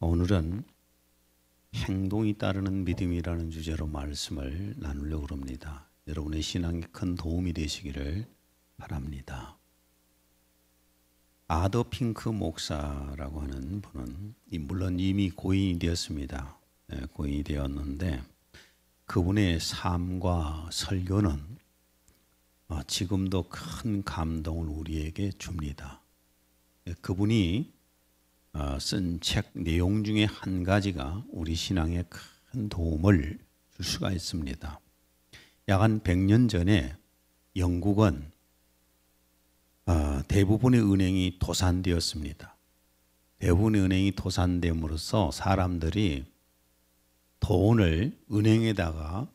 오늘은 행동이 따르는 믿음이라는 주제로 말씀을 나누려고 합니다. 여러분의 신앙에 큰 도움이 되시기를 바랍니다. 아더 핑크 목사라고 하는 분은 물론 이미 고인이 되었습니다. 고인이 되었는데 그분의 삶과 설교는 지금도 큰 감동을 우리에게 줍니다. 그분이 쓴 책 내용 중에 한 가지가 우리 신앙에 큰 도움을 줄 수가 있습니다. 약 한 100년 전에 영국은 대부분의 은행이 도산되었습니다. 대부분의 은행이 도산됨으로써 사람들이 돈을 은행에다가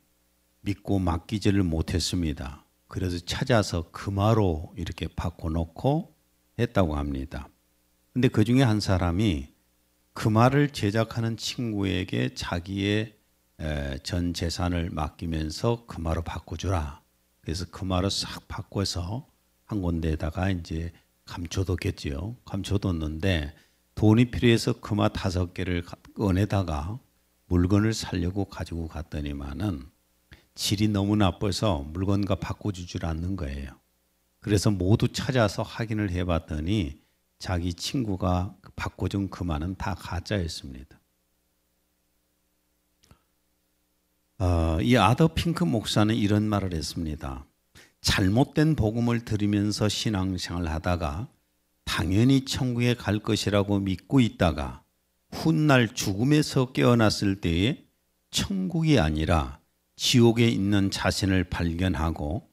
믿고 맡기지를 못했습니다. 그래서 찾아서 금화로 이렇게 바꿔놓고 했다고 합니다. 근데 그 중에 한 사람이 금화를 제작하는 친구에게 자기의 전 재산을 맡기면서 금화로 바꿔주라. 그래서 금화로 싹 바꿔서 한 군데에다가 이제 감춰뒀겠지요. 감춰뒀는데 돈이 필요해서 금화 5개를 꺼내다가 물건을 사려고 가지고 갔더니만은 질이 너무 나빠서 물건과 바꿔주질 않는 거예요. 그래서 모두 찾아서 확인을 해봤더니 자기 친구가 바꿔준 금화는 다 가짜였습니다. 이 아더 핑크 목사는 이런 말을 했습니다. 잘못된 복음을 들으면서 신앙생활을 하다가 당연히 천국에 갈 것이라고 믿고 있다가 훗날 죽음에서 깨어났을 때에 천국이 아니라 지옥에 있는 자신을 발견하고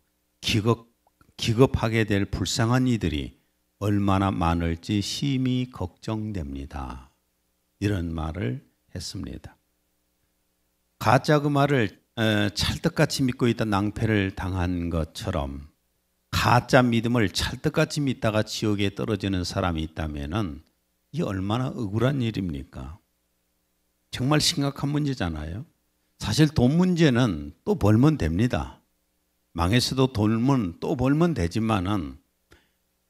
기겁하게 될 불쌍한 이들이 얼마나 많을지 심히 걱정됩니다. 이런 말을 했습니다. 가짜 금화를 찰떡같이 믿고 있다 낭패를 당한 것처럼 가짜 믿음을 찰떡같이 믿다가 지옥에 떨어지는 사람이 있다면은 이게 얼마나 억울한 일입니까? 정말 심각한 문제잖아요. 사실 돈 문제는 또 벌면 됩니다. 망했어도 돈은 또 벌면 되지만은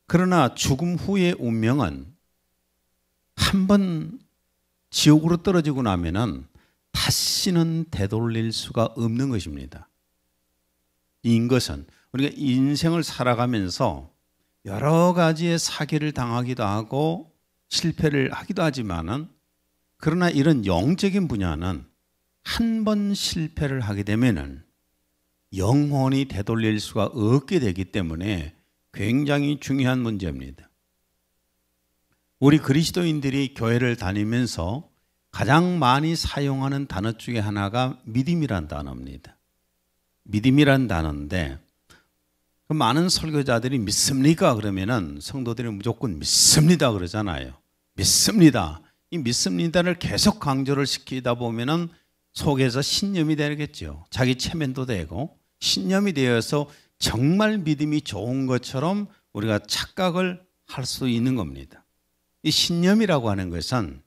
그러나 죽음 후의 운명은 한 번 지옥으로 떨어지고 나면은 다시는 되돌릴 수가 없는 것입니다. 인 것은 우리가 인생을 살아가면서 여러 가지의 사기를 당하기도 하고 실패를 하기도 하지만은 그러나 이런 영적인 분야는 한 번 실패를 하게 되면은 영원히 되돌릴 수가 없게 되기 때문에 굉장히 중요한 문제입니다. 우리 그리스도인들이 교회를 다니면서 가장 많이 사용하는 단어 중에 하나가 믿음이란 단어입니다. 믿음이란 단어인데 많은 설교자들이 믿습니까? 그러면은 성도들이 무조건 믿습니다 그러잖아요. 믿습니다. 이 믿습니다를 계속 강조를 시키다 보면은 속에서 신념이 되겠죠. 자기 체면도 되고 신념이 되어서 정말 믿음이 좋은 것처럼 우리가 착각을 할 수 있는 겁니다. 이 신념이라고 하는 것은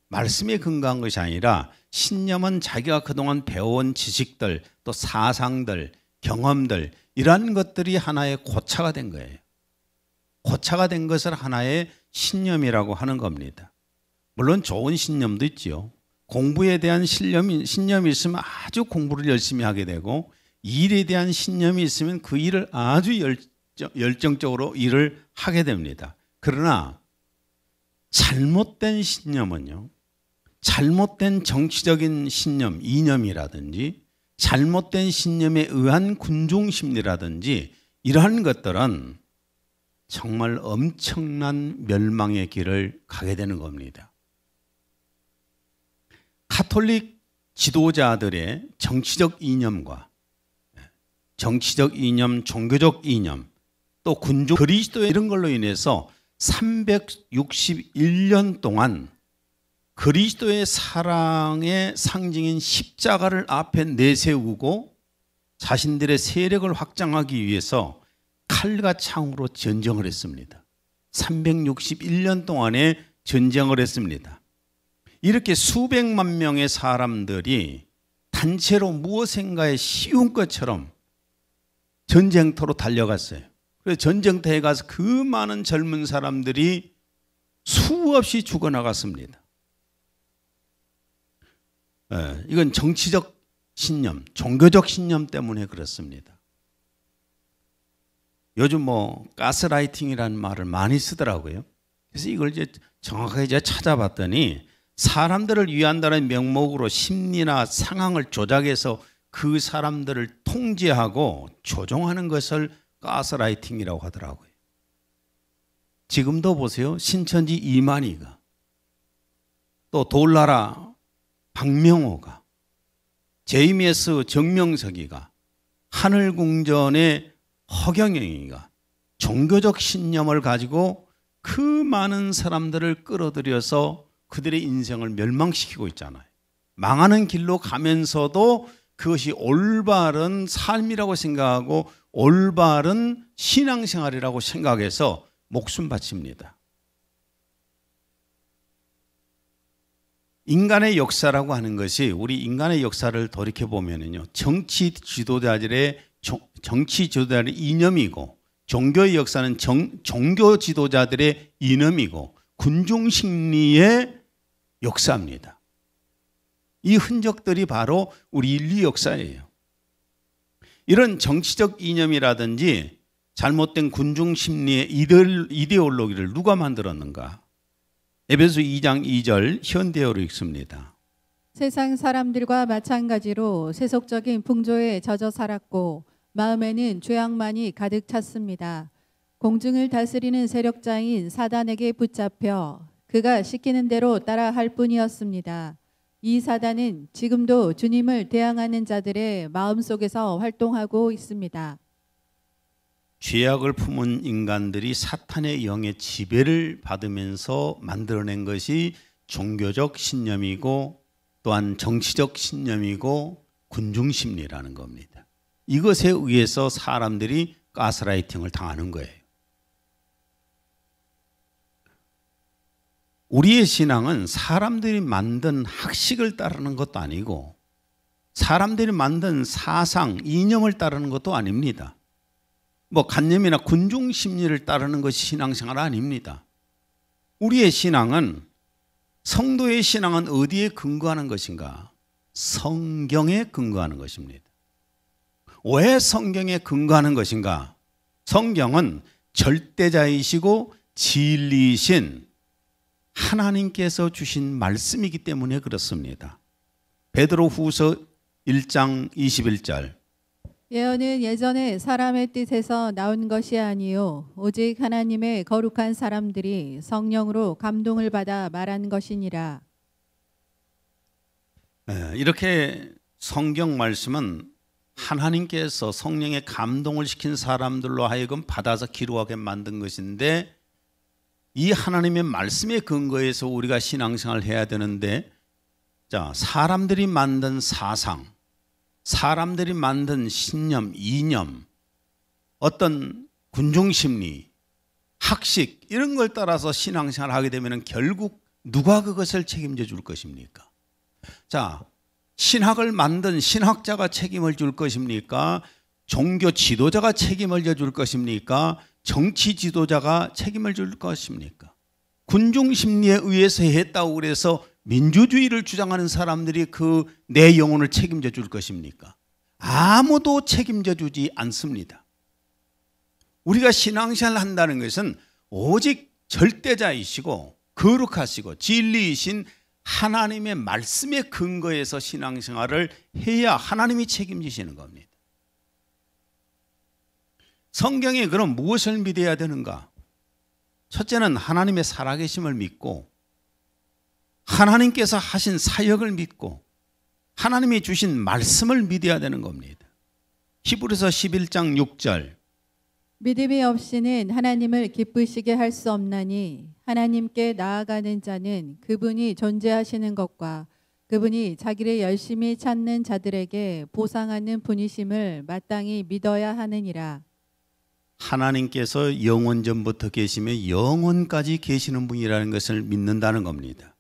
말씀에 근거한 것이 아니라 신념은 자기가 그동안 배워온 지식들 또 사상들 경험들 이러한 것들이 하나의 고차가 된 거예요. 고차가 된 것을 하나의 신념이라고 하는 겁니다. 물론 좋은 신념도 있지요. 공부에 대한 신념이 있으면 아주 공부를 열심히 하게 되고 일에 대한 신념이 있으면 그 일을 아주 열정적으로 일을 하게 됩니다. 그러나 잘못된 신념은요, 잘못된 정치적인 신념, 이념이라든지 잘못된 신념에 의한 군중심리라든지 이러한 것들은 정말 엄청난 멸망의 길을 가게 되는 겁니다. 가톨릭 지도자들의 정치적 이념과 정치적 이념, 종교적 이념, 또 군중 그리스도의 이런 걸로 인해서 361년 동안 그리스도의 사랑의 상징인 십자가를 앞에 내세우고 자신들의 세력을 확장하기 위해서 칼과 창으로 전쟁을 했습니다. 361년 동안에 전쟁을 했습니다. 이렇게 수백만 명의 사람들이 단체로 무엇인가에 쉬운 것처럼 전쟁터로 달려갔어요. 그래서 전쟁터에 가서 그 많은 젊은 사람들이 수없이 죽어나갔습니다. 이건 정치적 신념, 종교적 신념 때문에 그렇습니다. 요즘 가스라이팅이라는 말을 많이 쓰더라고요. 그래서 이걸 이제 정확하게 찾아봤더니 사람들을 위한다는 명목으로 심리나 상황을 조작해서 그 사람들을 통제하고 조종하는 것을 가스라이팅이라고 하더라고요. 지금도 보세요. 신천지 이만희가, 또 돌나라 박명호가, JMS 정명석이가, 하늘궁전의 허경영이가 종교적 신념을 가지고 그 많은 사람들을 끌어들여서 그들의 인생을 멸망시키고 있잖아요. 망하는 길로 가면서도 그것이 올바른 삶이라고 생각하고 올바른 신앙생활이라고 생각해서 목숨 바칩니다. 인간의 역사라고 하는 것이, 우리 인간의 역사를 돌이켜보면요, 정치 지도자들의 이념이고, 종교의 역사는 종교 지도자들의 이념이고, 군중 심리의 역사입니다. 이 흔적들이 바로 우리 인류 역사예요. 이런 정치적 이념이라든지 잘못된 군중 심리의 이데올로기를 누가 만들었는가? 에베소 2장 2절 현대어로 읽습니다. 세상 사람들과 마찬가지로 세속적인 풍조에 젖어 살았고 마음에는 죄악만이 가득 찼습니다. 공중을 다스리는 세력자인 사단에게 붙잡혀 그가 시키는 대로 따라할 뿐이었습니다. 이 사단은 지금도 주님을 대항하는 자들의 마음속에서 활동하고 있습니다. 죄악을 품은 인간들이 사탄의 영의 지배를 받으면서 만들어낸 것이 종교적 신념이고 또한 정치적 신념이고 군중심리라는 겁니다. 이것에 의해서 사람들이 가스라이팅을 당하는 거예요. 우리의 신앙은 사람들이 만든 학식을 따르는 것도 아니고 사람들이 만든 사상, 이념을 따르는 것도 아닙니다. 관념이나 군중 심리를 따르는 것이 신앙생활 아닙니다. 우리의 신앙은, 성도의 신앙은 어디에 근거하는 것인가? 성경에 근거하는 것입니다. 왜 성경에 근거하는 것인가? 성경은 절대자이시고 진리이신 하나님께서 주신 말씀이기 때문에 그렇습니다. 베드로후서 1장 21절. 예언은 예전에 사람의 뜻에서 나온 것이 아니요 오직 하나님의 거룩한 사람들이 성령으로 감동을 받아 말한 것이니라. 이렇게 성경 말씀은 하나님께서 성령의 감동을 시킨 사람들로 하여금 받아서 기록하게 만든 것인데, 이 하나님의 말씀에 근거해서 우리가 신앙생활을 해야 되는데, 사람들이 만든 사상, 사람들이 만든 신념, 이념, 어떤 군중심리, 학식 이런 걸 따라서 신앙생활을 하게 되면 결국 누가 그것을 책임져 줄 것입니까? 신학을 만든 신학자가 책임을 줄 것입니까? 종교 지도자가 책임을 줄 것입니까? 정치 지도자가 책임을 줄 것입니까? 군중심리에 의해서 했다고 그래서 민주주의를 주장하는 사람들이 내 영혼을 책임져 줄 것입니까? 아무도 책임져 주지 않습니다. 우리가 신앙생활을 한다는 것은 오직 절대자이시고 거룩하시고 진리이신 하나님의 말씀에 근거해서 신앙생활을 해야 하나님이 책임지시는 겁니다. 성경에 그럼 무엇을 믿어야 되는가? 첫째는 하나님의 살아계심을 믿고 하나님께서 하신 사역을 믿고 하나님이 주신 말씀을 믿어야 되는 겁니다. 히브리서 11장 6절. 믿음이 없이는 하나님을 기쁘시게 할 수 없나니 하나님께 나아가는 자는 그분이 존재하시는 것과 그분이 자기를 열심히 찾는 자들에게 보상하는 분이심을 마땅히 믿어야 하느니라. 하나님께서 영원 전부터 계시며 영원까지 계시는 분이라는 것을 믿는다는 겁니다.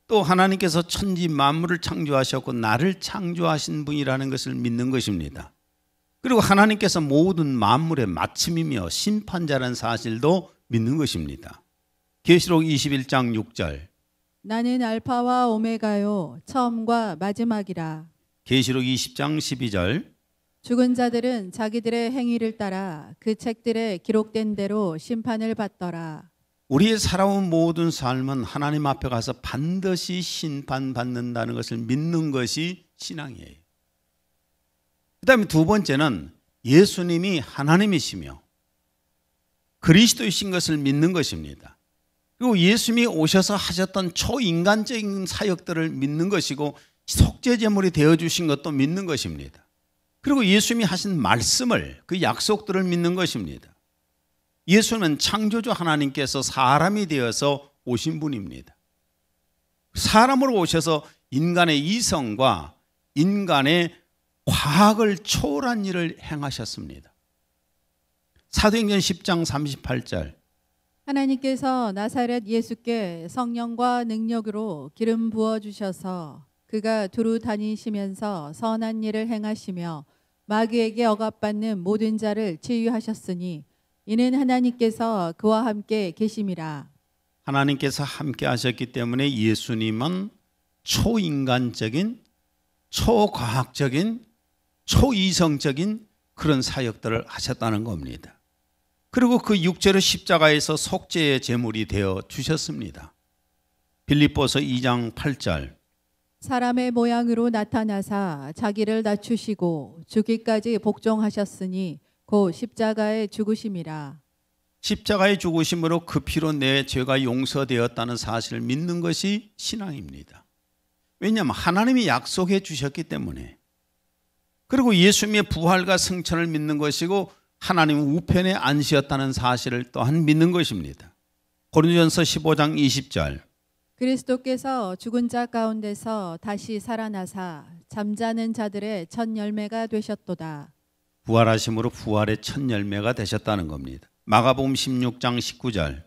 또 하나님께서 천지 만물을 창조하셨고 나를 창조하신 분이라는 것을 믿는 것입니다. 그리고 하나님께서 모든 만물의 마침이며 심판자라는 사실도 믿는 것입니다. 계시록 21장 6절. 나는 알파와 오메가요 처음과 마지막이라. 계시록 20장 12절. 죽은 자들은 자기들의 행위를 따라 그 책들에 기록된 대로 심판을 받더라. 우리의 살아온 모든 삶은 하나님 앞에 가서 반드시 심판받는다는 것을 믿는 것이 신앙이에요. 그 다음에 두 번째는 예수님이 하나님이시며 그리스도이신 것을 믿는 것입니다. 그리고 예수님이 오셔서 하셨던 초인간적인 사역들을 믿는 것이고 속죄제물이 되어주신 것도 믿는 것입니다. 그리고 예수님이 하신 말씀을, 그 약속들을 믿는 것입니다. 예수는 창조주 하나님께서 사람이 되어서 오신 분입니다. 사람으로 오셔서 인간의 이성과 인간의 과학을 초월한 일을 행하셨습니다. 사도행전 10장 38절. 하나님께서 나사렛 예수께 성령과 능력으로 기름 부어 주셔서 그가 두루 다니시면서 선한 일을 행하시며 마귀에게 억압받는 모든 자를 치유하셨으니 이는 하나님께서 그와 함께 계심이라. 하나님께서 함께 하셨기 때문에 예수님은 초인간적인, 초과학적인, 초이성적인 그런 사역들을 하셨다는 겁니다. 그리고 그 육체로 십자가에서 속죄의 제물이 되어 주셨습니다. 빌립보서 2장 8절. 사람의 모양으로 나타나사 자기를 낮추시고 죽기까지 복종하셨으니 곧 십자가의 죽으심이라. 십자가의 죽으심으로 그 피로 내 죄가 용서되었다는 사실을 믿는 것이 신앙입니다. 왜냐하면 하나님이 약속해 주셨기 때문에. 그리고 예수님의 부활과 승천을 믿는 것이고 하나님 우편에 앉으셨다는 사실을 또한 믿는 것입니다. 고린도전서 15장 20절. 그리스도께서 죽은 자 가운데서 다시 살아나사 잠자는 자들의 첫 열매가 되셨도다. 부활하심으로 부활의 첫 열매가 되셨다는 겁니다. 마가복음 16장 19절.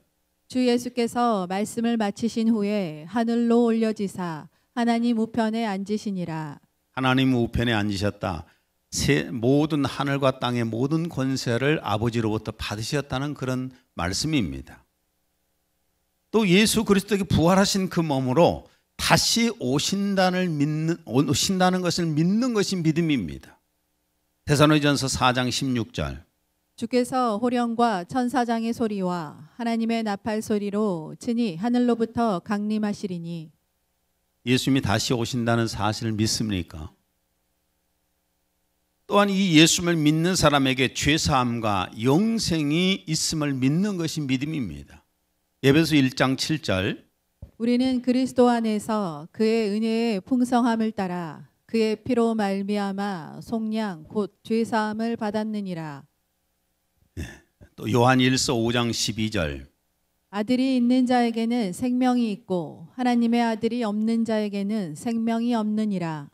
주 예수께서 말씀을 마치신 후에 하늘로 올려지사 하나님 우편에 앉으시니라. 하나님 우편에 앉으셨다. 모든 하늘과 땅의 모든 권세를 아버지로부터 받으셨다는 그런 말씀입니다. 또 예수 그리스도께 부활하신 그 몸으로 다시 오신다는 것을 믿는 것이 믿음입니다. 데살로니가전서 4장 16절. 주께서 호령과 천사장의 소리와 하나님의 나팔 소리로 친히 하늘로부터 강림하시리니. 예수님이 다시 오신다는 사실을 믿습니까? 또한 이 예수를 믿는 사람에게 죄사함과 영생이 있음을 믿는 것이 믿음입니다. 에베소 1장 7절. 우리는 그리스도 안에서 그의 은혜의 풍성함을 따라 그의 피로 말미암아 속량 곧 죄사함을 받았느니라. 또 요한 1서 5장 12절. 아들이 있는 자에게는 생명이 있고 하나님의 아들이 없는 자에게는 생명이 없느니라.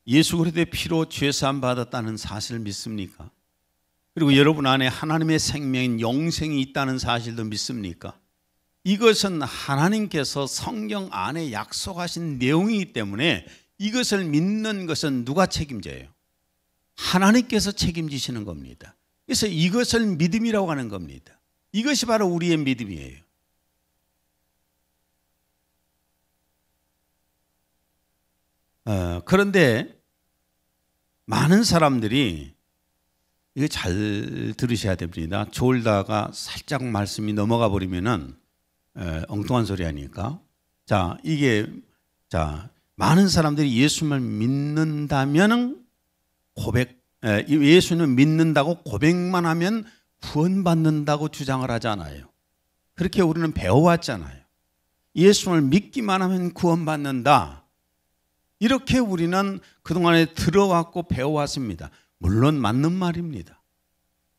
예수 그리스도의 피로 죄사함 받았다는 사실을 믿습니까? 그리고 여러분 안에 하나님의 생명인 영생이 있다는 사실도 믿습니까? 이것은 하나님께서 성경 안에 약속하신 내용이기 때문에 이것을 믿는 것은 누가 책임져요? 하나님께서 책임지시는 겁니다. 그래서 이것을 믿음이라고 하는 겁니다. 이것이 바로 우리의 믿음이에요. 그런데 많은 사람들이 이거 잘 들으셔야 됩니다. 졸다가 살짝 말씀이 넘어가 버리면은 엉뚱한 소리 아닙니까? 많은 사람들이 예수를 믿는다면 예수는 믿는다고 고백만 하면 구원받는다고 주장을 하잖아요. 그렇게 우리는 배워왔잖아요. 예수를 믿기만 하면 구원받는다. 이렇게 우리는 그동안에 들어왔고 배워왔습니다. 물론 맞는 말입니다.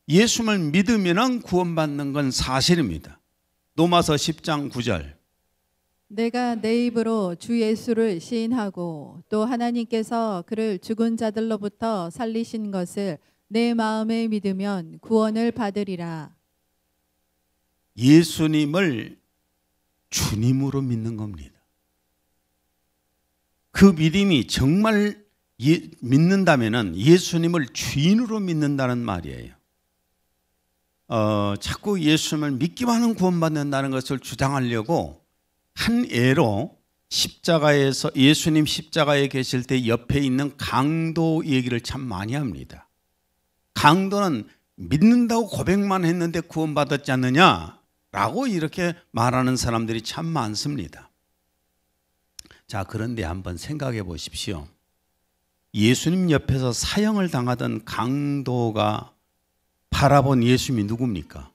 예수를 믿으면 구원받는 건 사실입니다. 로마서 10장 9절. 내가 내 입으로 주 예수를 시인하고 또 하나님께서 그를 죽은 자들로부터 살리신 것을 내 마음에 믿으면 구원을 받으리라. 예수님을 주님으로 믿는 겁니다. 그 믿음이 정말 믿는다면 예수님을 주인으로 믿는다는 말이에요. 자꾸 예수님을 믿기만 하면 구원받는다는 것을 주장하려고 한 예로 십자가에서 예수님 십자가에 계실 때 옆에 있는 강도 얘기를 참 많이 합니다. 강도는 믿는다고 고백만 했는데 구원받았지 않느냐라고 이렇게 말하는 사람들이 참 많습니다. 자, 그런데 한번 생각해 보십시오. 예수님 옆에서 사형을 당하던 강도가 바라본 예수님이 누굽니까?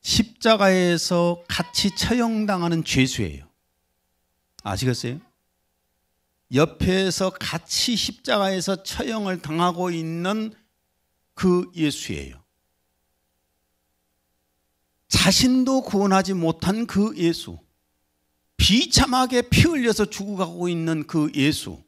십자가에서 같이 처형당하는 죄수예요. 아시겠어요? 옆에서 같이 십자가에서 처형을 당하고 있는 그 예수예요. 자신도 구원하지 못한 그 예수, 비참하게 피 흘려서 죽어가고 있는 그 예수,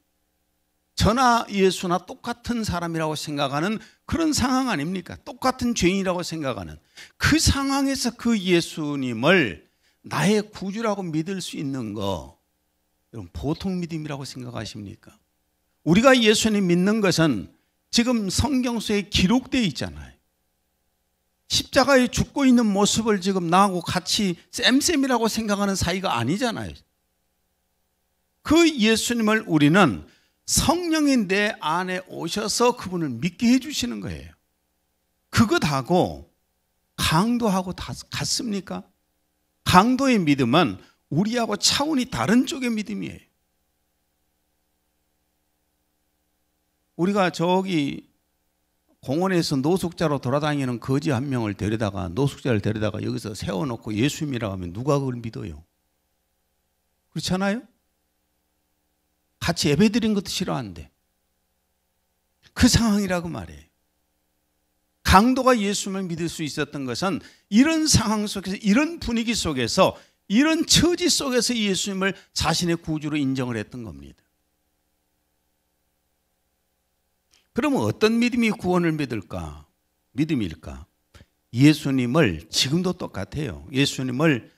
저나 예수나 똑같은 사람이라고 생각하는 그런 상황 아닙니까? 똑같은 죄인이라고 생각하는 그 상황에서 그 예수님을 나의 구주라고 믿을 수 있는 거, 여러분 보통 믿음이라고 생각하십니까? 우리가 예수님 믿는 것은 지금 성경서에 기록되어 있잖아요. 십자가에 죽고 있는 모습을 지금 나하고 같이 쌤쌤이라고 생각하는 사이가 아니잖아요. 그 예수님을 우리는 성령이 내 안에 오셔서 그분을 믿게 해주시는 거예요. 그것하고 강도하고 다 같습니까? 강도의 믿음은 우리하고 차원이 다른 쪽의 믿음이에요. 우리가 저기 공원에서 노숙자로 돌아다니는 거지 한 명을 데려다가 노숙자를 데려다가 여기서 세워놓고 예수님이라고 하면 누가 그걸 믿어요? 그렇잖아요? 같이 예배드린 것도 싫어하는데 그 상황이라고 말해요. 강도가 예수님을 믿을 수 있었던 것은 이런 상황 속에서, 이런 분위기 속에서, 이런 처지 속에서 예수님을 자신의 구주로 인정을 했던 겁니다. 그러면 어떤 믿음이 구원을 믿음일까? 예수님을 지금도 똑같아요. 예수님을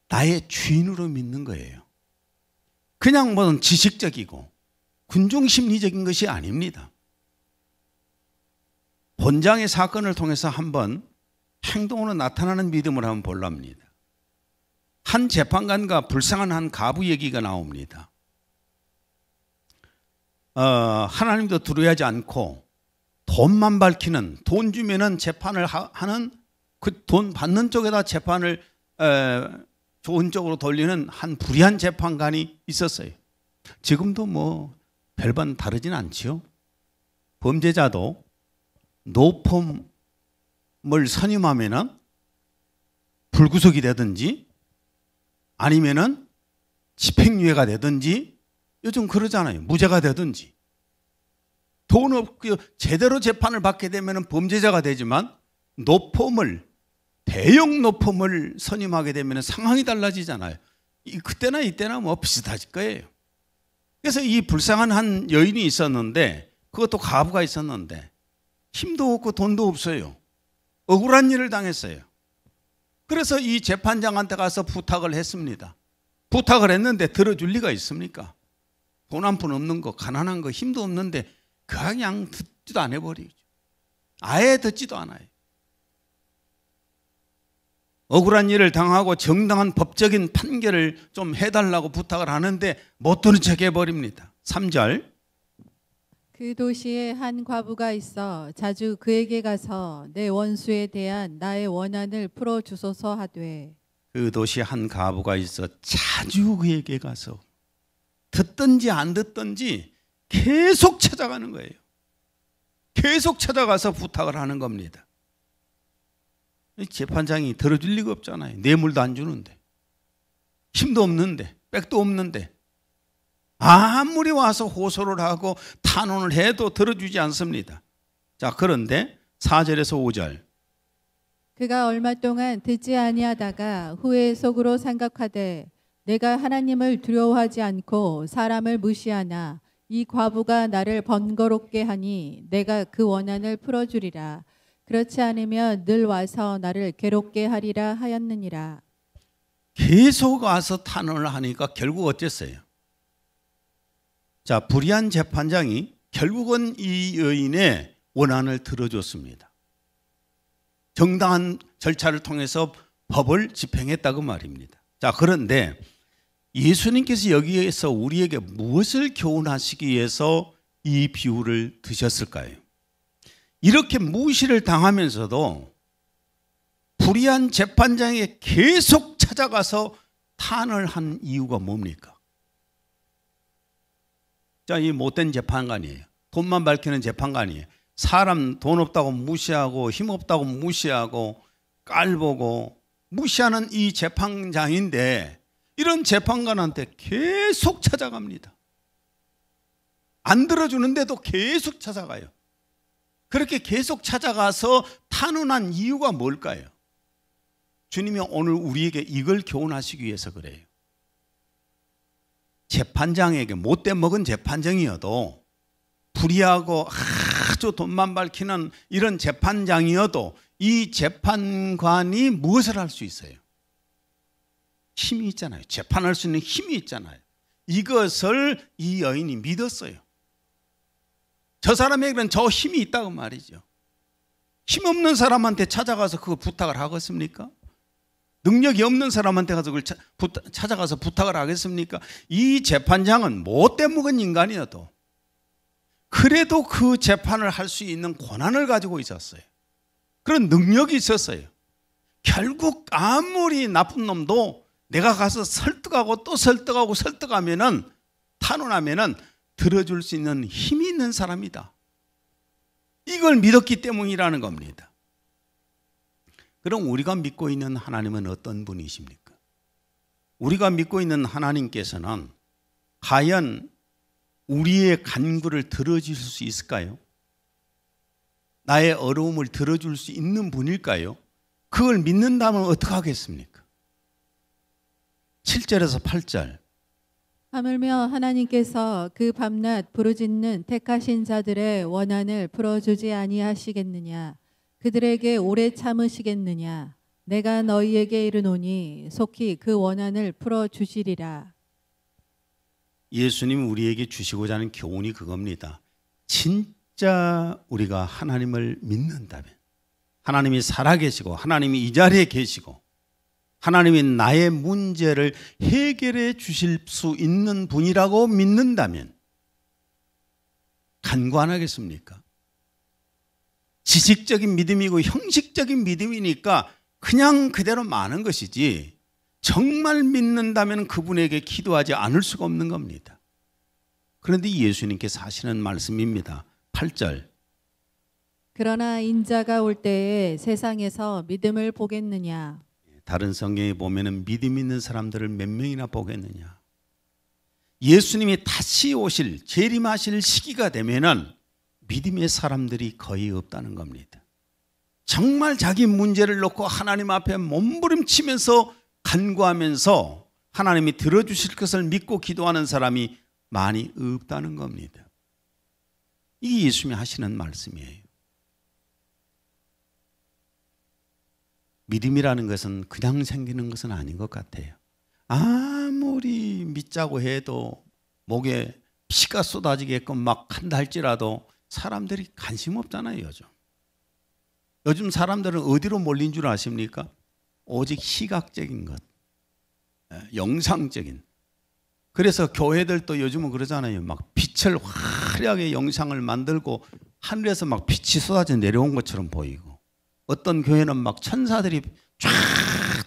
나의 주인으로 믿는 거예요. 그냥 무슨 지식적이고 군중 심리적인 것이 아닙니다. 본장의 사건을 통해서 한번 행동으로 나타나는 믿음을 한번 볼라 합니다. 한 재판관과 불쌍한 한 가부 얘기가 나옵니다. 하나님도 두려워하지 않고 돈만 밝히는, 돈 주면은 재판을 하는, 그 돈 받는 쪽에다 재판을 좋은 쪽으로 돌리는 한 불의한 재판관이 있었어요. 지금도 뭐 별반 다르진 않지요. 범죄자도 노폼을 선임하면은 불구속이 되든지 아니면은 집행유예가 되든지 요즘 그러잖아요. 무죄가 되든지. 돈 없고 제대로 재판을 받게 되면은 범죄자가 되지만 대형 노폼을 선임하게 되면 상황이 달라지잖아요. 그때나 이때나 뭐 비슷하실 거예요. 그래서 이 불쌍한 한 여인이 있었는데, 그것도 가부가 있었는데 힘도 없고 돈도 없어요. 억울한 일을 당했어요. 그래서 이 재판장한테 가서 부탁을 했습니다. 부탁을 했는데 들어줄 리가 있습니까? 돈 한 푼 없는 거, 가난한 거, 힘도 없는데 그냥 듣지도 안 해버리죠. 아예 듣지도 않아요. 억울한 일을 당하고 정당한 법적인 판결을 좀 해달라고 부탁을 하는데 못 들은 척 해버립니다. 3절. 그 도시에 한 과부가 있어 자주 그에게 가서 내 원수에 대한 나의 원한을 풀어주소서 하되, 그 도시에 한 과부가 있어 자주 그에게 가서, 듣든지 안 듣든지 계속 찾아가는 거예요. 계속 찾아가서 부탁을 하는 겁니다. 재판장이 들어줄 리가 없잖아요. 뇌물도 안 주는데, 힘도 없는데, 백도 없는데, 아무리 와서 호소를 하고 탄원을 해도 들어주지 않습니다. 자, 그런데 4절에서 5절. 그가 얼마 동안 듣지 아니하다가 후에 속으로 생각하되 내가 하나님을 두려워하지 않고 사람을 무시하나 이 과부가 나를 번거롭게 하니 내가 그 원한을 풀어주리라. 그렇지 않으면 늘 와서 나를 괴롭게 하리라 하였느니라. 계속 와서 탄원을 하니까 결국 어땠어요? 자, 불의한 재판장이 결국은 이 여인의 원한을 들어줬습니다. 정당한 절차를 통해서 법을 집행했다고 말입니다. 자, 그런데 예수님께서 여기에서 우리에게 무엇을 교훈하시기 위해서 이 비유를 드셨을까요? 이렇게 무시를 당하면서도 불의한 재판장에게 계속 찾아가서 탄을 한 이유가 뭡니까? 자, 이 못된 재판관이에요. 돈만 밝히는 재판관이에요. 사람 돈 없다고 무시하고 힘 없다고 무시하고 깔보고 무시하는 이 재판장인데 이런 재판관한테 계속 찾아갑니다. 안 들어주는데도 계속 찾아가요. 그렇게 계속 찾아가서 탄원한 이유가 뭘까요? 주님이 오늘 우리에게 이걸 교훈하시기 위해서 그래요. 재판장에게 못돼 먹은 재판장이어도 불의하고 아주 돈만 밝히는 이런 재판장이어도 이 재판관이 무엇을 할 수 있어요? 힘이 있잖아요. 재판할 수 있는 힘이 있잖아요. 이것을 이 여인이 믿었어요. 저 사람에게는 저 힘이 있다고 말이죠. 힘없는 사람한테 찾아가서 그걸 부탁을 하겠습니까? 능력이 없는 사람한테 가서 그걸 찾아가서 부탁을 하겠습니까? 이 재판장은 못돼 먹은 인간이어도 그래도 그 재판을 할 수 있는 권한을 가지고 있었어요. 그런 능력이 있었어요. 결국 아무리 나쁜 놈도 내가 가서 설득하고 또 설득하고 설득하면은 탄원하면은 들어줄 수 있는 힘이 있는 사람이다. 이걸 믿었기 때문이라는 겁니다. 그럼 우리가 믿고 있는 하나님은 어떤 분이십니까? 우리가 믿고 있는 하나님께서는 과연 우리의 간구를 들어줄 수 있을까요? 나의 어려움을 들어줄 수 있는 분일까요? 그걸 믿는다면 어떻게 하겠습니까? 7절에서 8절. 하물며 하나님께서 그 밤낮 부르짖는 택하신 자들의 원한을 풀어주지 아니하시겠느냐? 그들에게 오래 참으시겠느냐? 내가 너희에게 이르노니 속히 그 원한을 풀어주시리라. 예수님이 우리에게 주시고자 하는 교훈이 그겁니다. 진짜 우리가 하나님을 믿는다면, 하나님이 살아계시고 하나님이 이 자리에 계시고 하나님이 나의 문제를 해결해 주실 수 있는 분이라고 믿는다면 간구 안 하겠습니까? 지식적인 믿음이고 형식적인 믿음이니까 그냥 그대로 마는 것이지 정말 믿는다면 그분에게 기도하지 않을 수가 없는 겁니다. 그런데 예수님께서 하시는 말씀입니다. 8절. 그러나 인자가 올 때에 세상에서 믿음을 보겠느냐? 다른 성경에 보면은 믿음 있는 사람들을 몇 명이나 보겠느냐. 예수님이 다시 오실 재림하실 시기가 되면은 믿음의 사람들이 거의 없다는 겁니다. 정말 자기 문제를 놓고 하나님 앞에 몸부림치면서 간구하면서 하나님이 들어주실 것을 믿고 기도하는 사람이 많이 없다는 겁니다. 이게 예수님이 하시는 말씀이에요. 믿음이라는 것은 그냥 생기는 것은 아닌 것 같아요. 아무리 믿자고 해도 목에 피가 쏟아지게끔 막 한다 할지라도 사람들이 관심 없잖아요. 요즘 사람들은 어디로 몰린 줄 아십니까? 오직 시각적인 것, 영상적인. 그래서 교회들도 요즘은 그러잖아요. 막 빛을 화려하게 영상을 만들고 하늘에서 막 빛이 쏟아져 내려온 것처럼 보이고, 어떤 교회는 막 천사들이 쫙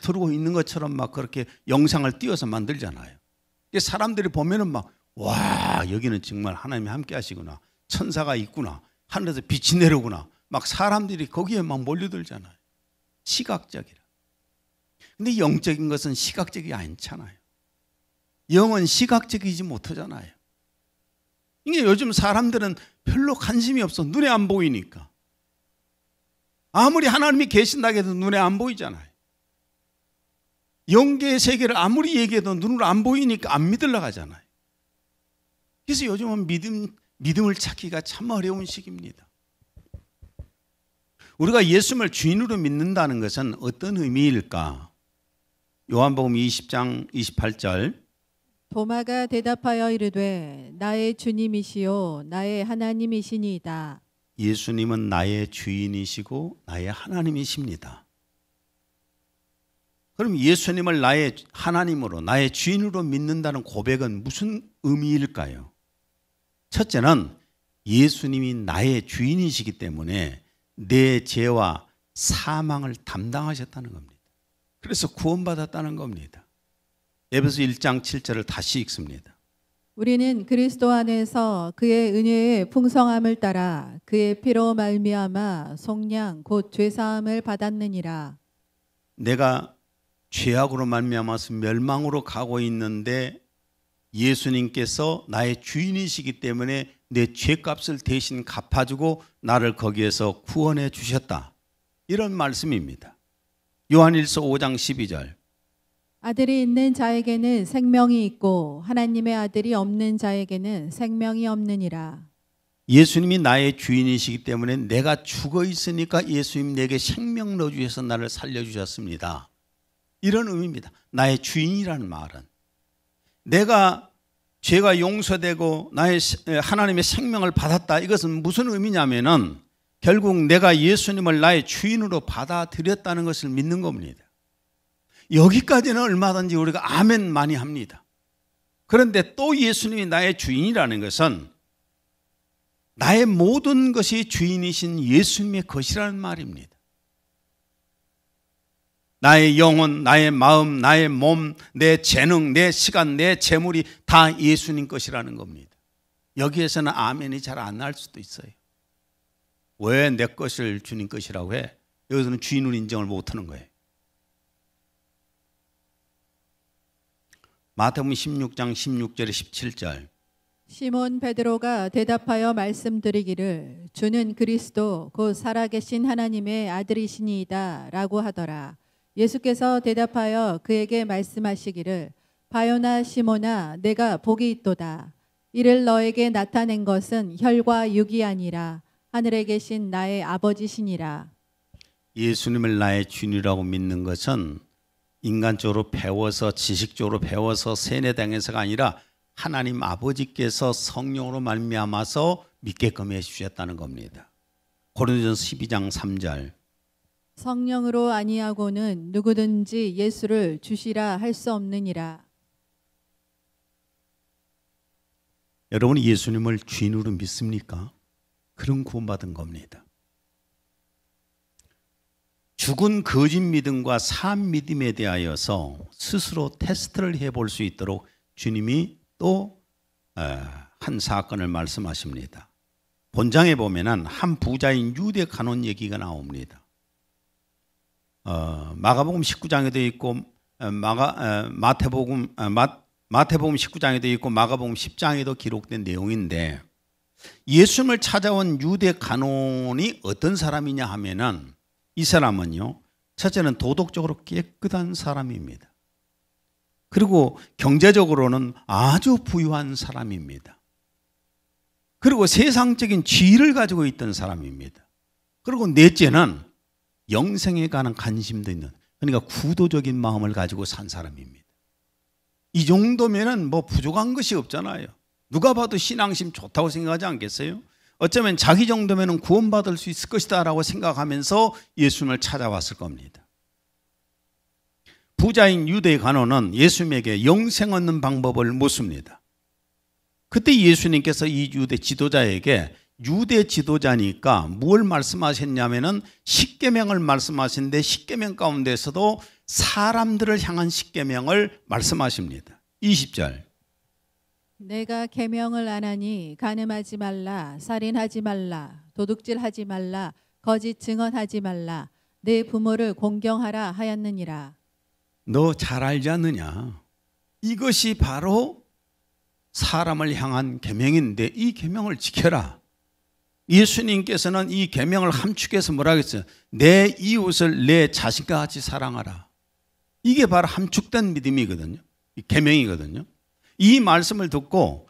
들어오고 있는 것처럼 막 그렇게 영상을 띄워서 만들잖아요. 사람들이 보면은 막, 와, 여기는 정말 하나님이 함께 하시구나. 천사가 있구나. 하늘에서 빛이 내려오구나. 막 사람들이 거기에 막 몰려들잖아요. 시각적이라. 근데 영적인 것은 시각적이 않잖아요. 영은 시각적이지 못하잖아요. 이게 요즘 사람들은 별로 관심이 없어. 눈에 안 보이니까. 아무리 하나님이 계신다고 해도 눈에 안 보이잖아요. 영계의 세계를 아무리 얘기해도 눈으로 안 보이니까 안 믿으려고 하잖아요. 그래서 요즘은 믿음을 찾기가 참 어려운 시기입니다. 우리가 예수님을 주인으로 믿는다는 것은 어떤 의미일까? 요한복음 20장 28절. 도마가 대답하여 이르되 나의 주님이시요 나의 하나님이시니이다. 예수님은 나의 주인이시고 나의 하나님이십니다. 그럼 예수님을 나의 하나님으로 나의 주인으로 믿는다는 고백은 무슨 의미일까요? 첫째는 예수님이 나의 주인이시기 때문에 내 죄와 사망을 담당하셨다는 겁니다. 그래서 구원받았다는 겁니다. 에베소 1장 7절을 다시 읽습니다. 우리는 그리스도 안에서 그의 은혜의 풍성함을 따라 그의 피로 말미암아 속량 곧 죄사함을 받았느니라. 내가 죄악으로 말미암아서 멸망으로 가고 있는데 예수님께서 나의 주인이시기 때문에 내 죄값을 대신 갚아주고 나를 거기에서 구원해 주셨다. 이런 말씀입니다. 요한일서 5장 12절. 아들이 있는 자에게는 생명이 있고 하나님의 아들이 없는 자에게는 생명이 없느니라. 예수님이 나의 주인이시기 때문에 내가 죽어 있으니까 예수님 내게 생명 넣어주셔서 나를 살려주셨습니다. 이런 의미입니다. 나의 주인이라는 말은 내가 죄가 용서되고 나의 하나님의 생명을 받았다. 이것은 무슨 의미냐면은 결국 내가 예수님을 나의 주인으로 받아들였다는 것을 믿는 겁니다. 여기까지는 얼마든지 우리가 아멘 많이 합니다. 그런데 또 예수님이 나의 주인이라는 것은 나의 모든 것이 주인이신 예수님의 것이라는 말입니다. 나의 영혼, 나의 마음, 나의 몸, 내 재능, 내 시간, 내 재물이 다 예수님 것이라는 겁니다. 여기에서는 아멘이 잘 안 날 수도 있어요. 왜 내 것을 주님 것이라고 해? 여기서는 주인을 인정을 못하는 거예요. 마태복음 16장 16절에 17절. 시몬 베드로가 대답하여 말씀드리기를 주는 그리스도 곧 살아계신 하나님의 아들이시니이다 라고 하더라. 예수께서 대답하여 그에게 말씀하시기를 바요나 시몬아 내가 복이 있도다. 이를 너에게 나타낸 것은 혈과 육이 아니라 하늘에 계신 나의 아버지시니라. 예수님을 나의 주인이라고 믿는 것은 인간적으로 배워서 지식적으로 배워서 세뇌당해서가 아니라 하나님 아버지께서 성령으로 말미암아서 믿게끔 해주셨다는 겁니다. 고린도전서 12장 3절. 성령으로 아니하고는 누구든지 예수를 주시라 할 수 없느니라. 여러분이 예수님을 주인으로 믿습니까? 그런 구원받은 겁니다. 죽은 거짓 믿음과 산 믿음에 대하여서 스스로 테스트를 해볼 수 있도록 주님이 또 한 사건을 말씀하십니다. 본장에 보면은 한 부자인 유대 간원 얘기가 나옵니다. 마가복음 19장에도 있고 마태복음 19장에도 있고 마가복음 10장에도 기록된 내용인데 예수님을 찾아온 유대 간원이 어떤 사람이냐 하면은 이 사람은요, 첫째는 도덕적으로 깨끗한 사람입니다. 그리고 경제적으로는 아주 부유한 사람입니다. 그리고 세상적인 지위를 가지고 있던 사람입니다. 그리고 넷째는 영생에 관한 관심도 있는, 그러니까 구도적인 마음을 가지고 산 사람입니다. 이 정도면은 뭐 부족한 것이 없잖아요. 누가 봐도 신앙심 좋다고 생각하지 않겠어요? 어쩌면 자기 정도면 구원받을 수 있을 것이다 라고 생각하면서 예수님을 찾아왔을 겁니다. 부자인 유대 간원은 예수님에게 영생 얻는 방법을 묻습니다. 그때 예수님께서 이 유대 지도자에게, 유대 지도자니까 뭘 말씀하셨냐면은 십계명을 말씀하시는데 십계명 가운데서도 사람들을 향한 십계명을 말씀하십니다. 20절. 내가 계명을 안 하니 간음하지 말라, 살인하지 말라, 도둑질하지 말라, 거짓 증언하지 말라, 내 부모를 공경하라 하였느니라. 너 잘 알지 않느냐? 이것이 바로 사람을 향한 계명인데 이 계명을 지켜라. 예수님께서는 이 계명을 함축해서 뭐라고 했어요? 내 이웃을 내 자신과 같이 사랑하라. 이게 바로 함축된 믿음이거든요. 계명이거든요. 이 말씀을 듣고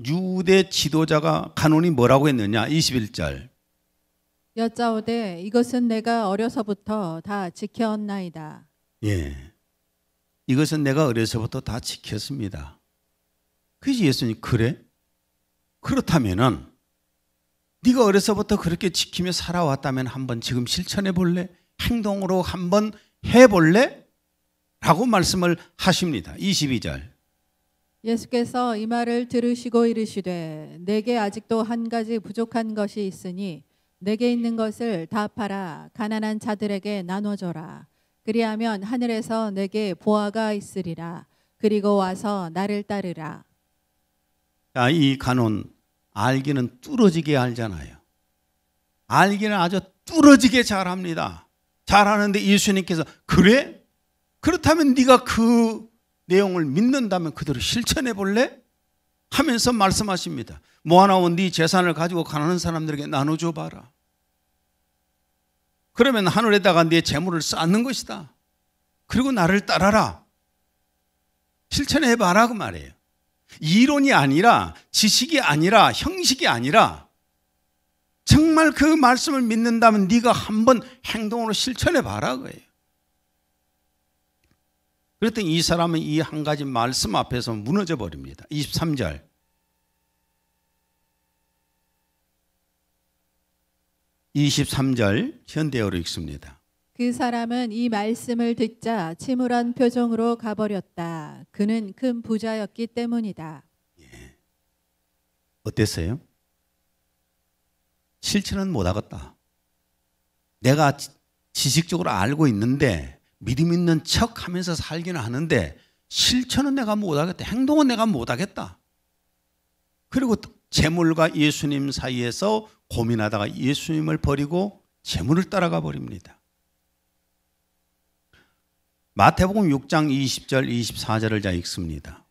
유대 지도자가 간원이 뭐라고 했느냐? 21절. 여짜오되 이것은 내가 어려서부터 다 지켰나이다. 예, 이것은 내가 어려서부터 다 지켰습니다. 그래서 예수님, 그래? 그렇다면은 네가 어려서부터 그렇게 지키며 살아왔다면 한번 지금 실천해 볼래? 행동으로 한번 해볼래? 라고 말씀을 하십니다. 22절. 예수께서 이 말을 들으시고 이르시되 내게 아직도 한 가지 부족한 것이 있으니 내게 있는 것을 다 팔아 가난한 자들에게 나눠줘라. 그리하면 하늘에서 내게 보화가 있으리라. 그리고 와서 나를 따르라. 자, 이 간혼 알기는 뚫어지게 알잖아요. 알기는 아주 뚫어지게 잘합니다. 잘하는데 예수님께서 그래? 그렇다면 네가 그 내용을 믿는다면 그대로 실천해 볼래? 하면서 말씀하십니다. 모아나온 네 재산을 가지고 가난한 사람들에게 나눠줘 봐라. 그러면 하늘에다가 네 재물을 쌓는 것이다. 그리고 나를 따라라. 실천해 봐라 그 말이에요. 이론이 아니라 지식이 아니라 형식이 아니라 정말 그 말씀을 믿는다면 네가 한번 행동으로 실천해 봐라 그거예요. 그랬더니 이 사람은 이 한 가지 말씀 앞에서 무너져 버립니다. 23절. 현대어로 읽습니다. 그 사람은 이 말씀을 듣자 침울한 표정으로 가버렸다. 그는 큰 부자였기 때문이다. 어땠어요? 실천은 못하겠다. 내가 지식적으로 알고 있는데 믿음 있는 척하면서 살기는 하는데 실천은 내가 못하겠다. 행동은 내가 못하겠다. 그리고 재물과 예수님 사이에서 고민하다가 예수님을 버리고 재물을 따라가 버립니다. 마태복음 6장 20절 24절을 자 읽습니다.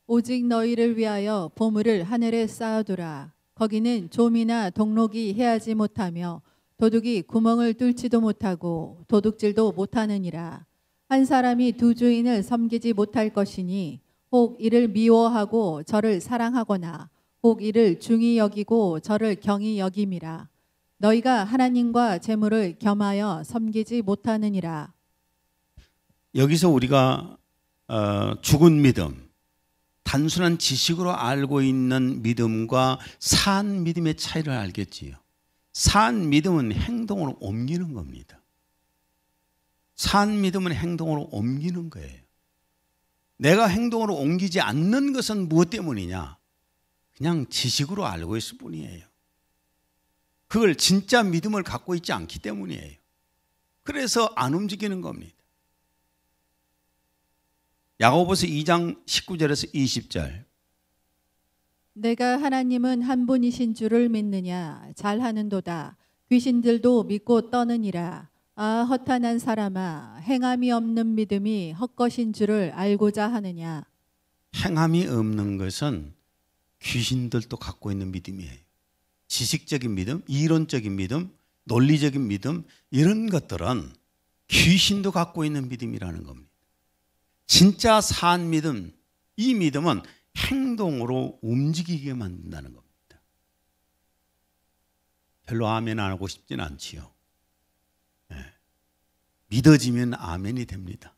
오직 너희를 위하여 보물을 하늘에 쌓아두라. 거기는 좀이나 동록이 해하지 못하며 도둑이 구멍을 뚫지도 못하고 도둑질도 못하느니라. 한 사람이 두 주인을 섬기지 못할 것이니 혹 이를 미워하고 저를 사랑하거나 혹 이를 중히 여기고 저를 경히 여김이라. 너희가 하나님과 재물을 겸하여 섬기지 못하느니라. 여기서 우리가 죽은 믿음, 단순한 지식으로 알고 있는 믿음과 산 믿음의 차이를 알겠지요. 산 믿음은 행동으로 옮기는 겁니다. 산 믿음은 행동으로 옮기는 거예요. 내가 행동으로 옮기지 않는 것은 무엇 때문이냐? 그냥 지식으로 알고 있을 뿐이에요. 그걸 진짜 믿음을 갖고 있지 않기 때문이에요. 그래서 안 움직이는 겁니다. 야고보서 2장 19절에서 20절. 내가 하나님은 한 분이신 줄을 믿느냐? 잘하는도다. 귀신들도 믿고 떠느니라. 아, 허탄한 사람아, 행함이 없는 믿음이 헛것인 줄을 알고자 하느냐? 행함이 없는 것은 귀신들도 갖고 있는 믿음이에요. 지식적인 믿음, 이론적인 믿음, 논리적인 믿음, 이런 것들은 귀신도 갖고 있는 믿음이라는 겁니다. 진짜 산 믿음, 이 믿음은 행동으로 움직이게 만든다는 겁니다. 별로 아멘 안 하고 싶진 않지요. 네. 믿어지면 아멘이 됩니다.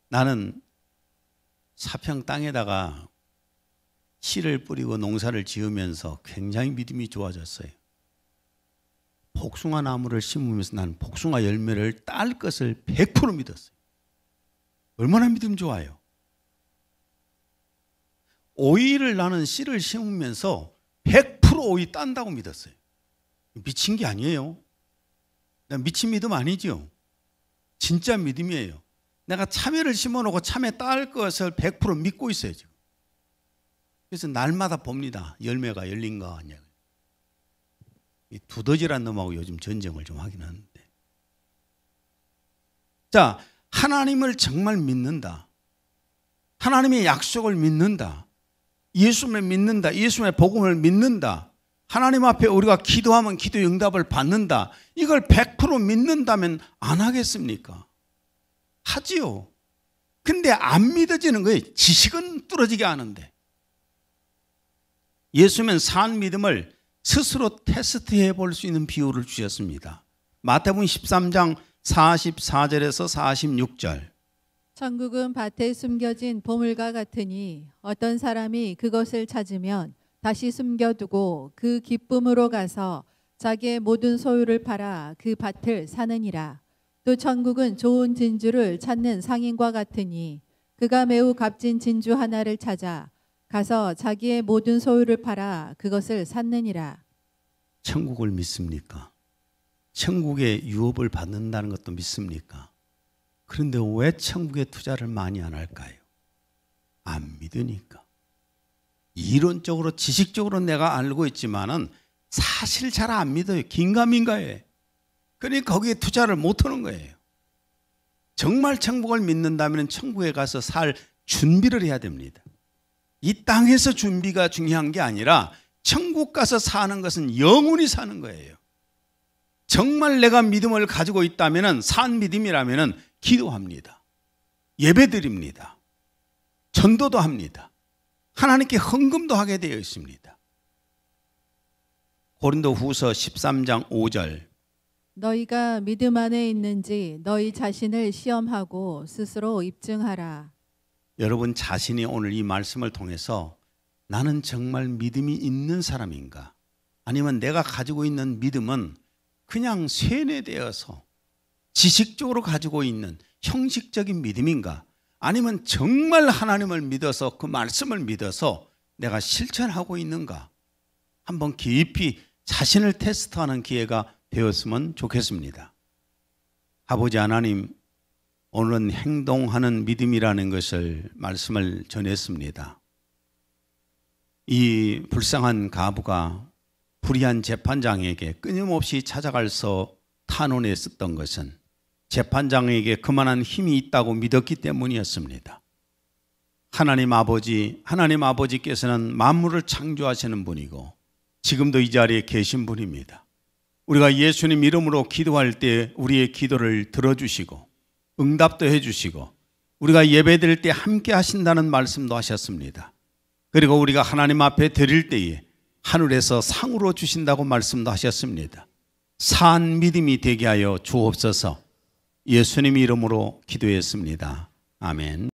나는 사평 땅에다가 씨를 뿌리고 농사를 지으면서 굉장히 믿음이 좋아졌어요. 복숭아 나무를 심으면서 나는 복숭아 열매를 딸 것을 100% 믿었어요. 얼마나 믿음 좋아요. 오이를 나는 씨를 심으면서 100% 오이 딴다고 믿었어요. 미친 게 아니에요. 미친 믿음 아니죠. 진짜 믿음이에요. 내가 참외를 심어놓고 참외 딸 것을 100% 믿고 있어요 지금. 그래서 날마다 봅니다. 열매가 열린가 아니야. 이 두더지란 놈하고 요즘 전쟁을 좀 하긴 하는데. 자, 하나님을 정말 믿는다. 하나님의 약속을 믿는다. 예수님을 믿는다. 예수님의 복음을 믿는다. 하나님 앞에 우리가 기도하면 기도 응답을 받는다. 이걸 100% 믿는다면 안 하겠습니까? 하지요. 근데 안 믿어지는 거예요. 지식은 뚫어지게 하는데. 예수님은 산 믿음을 스스로 테스트해 볼 수 있는 비유를 주셨습니다. 마태복음 13장 44절에서 46절. 천국은 밭에 숨겨진 보물과 같으니 어떤 사람이 그것을 찾으면 다시 숨겨두고 그 기쁨으로 가서 자기의 모든 소유를 팔아 그 밭을 사느니라. 또 천국은 좋은 진주를 찾는 상인과 같으니 그가 매우 값진 진주 하나를 찾아 가서 자기의 모든 소유를 팔아 그것을 샀느니라. 천국을 믿습니까? 천국의 유업을 받는다는 것도 믿습니까? 그런데 왜 천국에 투자를 많이 안 할까요? 안 믿으니까. 이론적으로 지식적으로 내가 알고 있지만은 사실 잘 안 믿어요. 긴가민가해. 그러니까 거기에 투자를 못 하는 거예요. 정말 천국을 믿는다면 천국에 가서 살 준비를 해야 됩니다. 이 땅에서 준비가 중요한 게 아니라 천국 가서 사는 것은 영원히 사는 거예요. 정말 내가 믿음을 가지고 있다면, 산 믿음이라면 기도합니다. 예배드립니다. 전도도 합니다. 하나님께 헌금도 하게 되어 있습니다. 고린도후서 13장 5절. 너희가 믿음 안에 있는지 너희 자신을 시험하고 스스로 입증하라. 여러분 자신이 오늘 이 말씀을 통해서 나는 정말 믿음이 있는 사람인가? 아니면 내가 가지고 있는 믿음은 그냥 세뇌되어서 지식적으로 가지고 있는 형식적인 믿음인가? 아니면 정말 하나님을 믿어서 그 말씀을 믿어서 내가 실천하고 있는가? 한번 깊이 자신을 테스트하는 기회가 되었으면 좋겠습니다. 아버지 하나님, 오늘은 행동하는 믿음이라는 것을 말씀을 전했습니다. 이 불쌍한 가부가 불의한 재판장에게 끊임없이 찾아가서 탄원했었던 것은 재판장에게 그만한 힘이 있다고 믿었기 때문이었습니다. 하나님 아버지께서는 만물을 창조하시는 분이고 지금도 이 자리에 계신 분입니다. 우리가 예수님 이름으로 기도할 때 우리의 기도를 들어주시고 응답도 해주시고 우리가 예배드릴 때 함께 하신다는 말씀도 하셨습니다. 그리고 우리가 하나님 앞에 드릴 때에 하늘에서 상으로 주신다고 말씀도 하셨습니다. 산 믿음이 되게 하여 주옵소서. 예수님 이름으로 기도했습니다. 아멘.